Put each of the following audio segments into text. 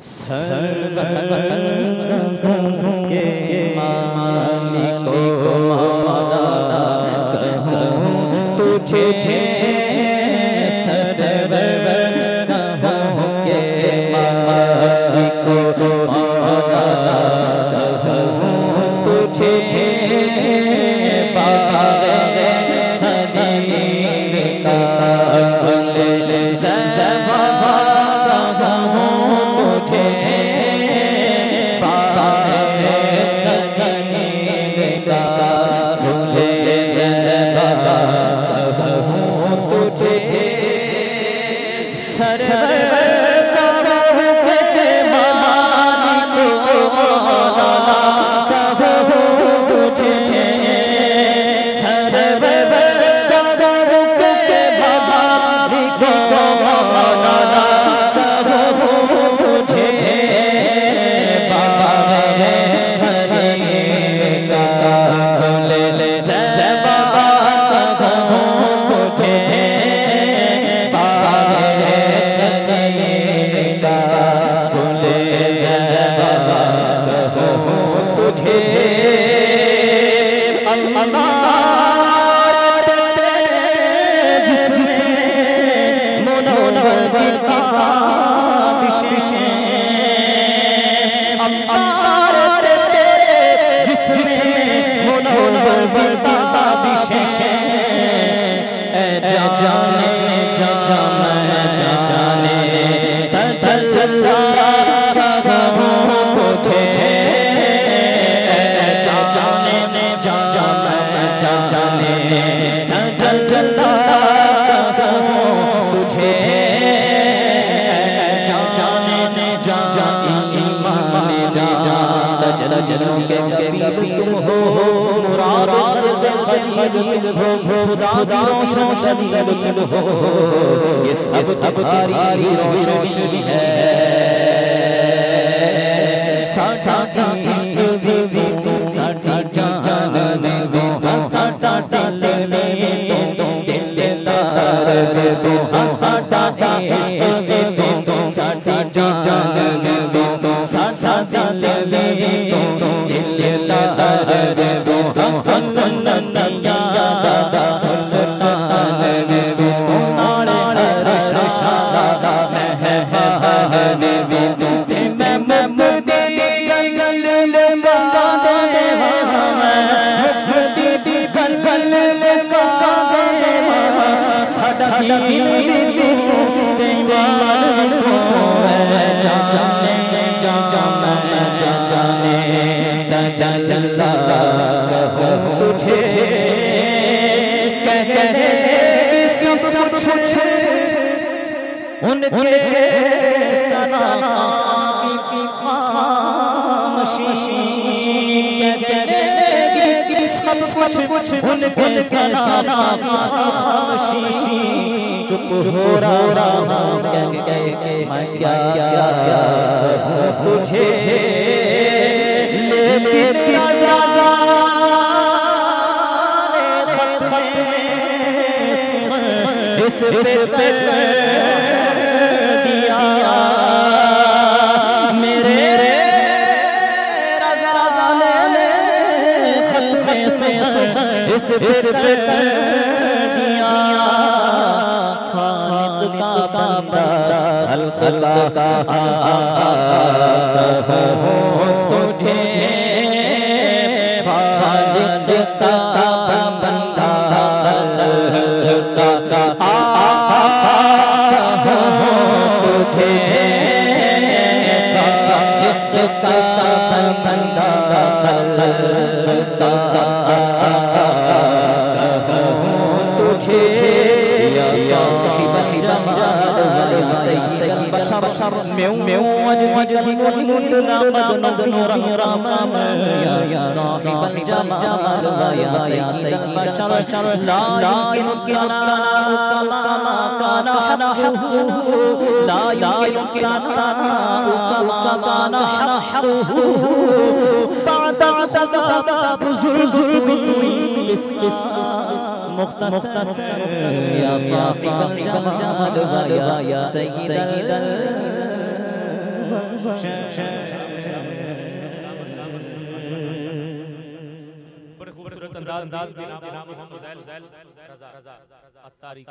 सर्व के मालिक मौला कहूँ तुझे सर्व के मालिक मौला कहूँ तुझे पावे खलील का ये सब भारी रोशनी है। चुप हो रहा मैं क्या तुझे इस पे दिया मेरे रज़ा ने इस पे दिया खालिद का बंदा अल्लाह का तुझे खालिद का बंदा या साहिब जमाल या सय्यद बड़े खूबसूरत अंदाज जनाब फज़ैल रज़ा अत्तारी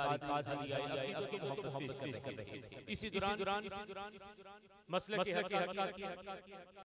इसी दौरान मसले के हक़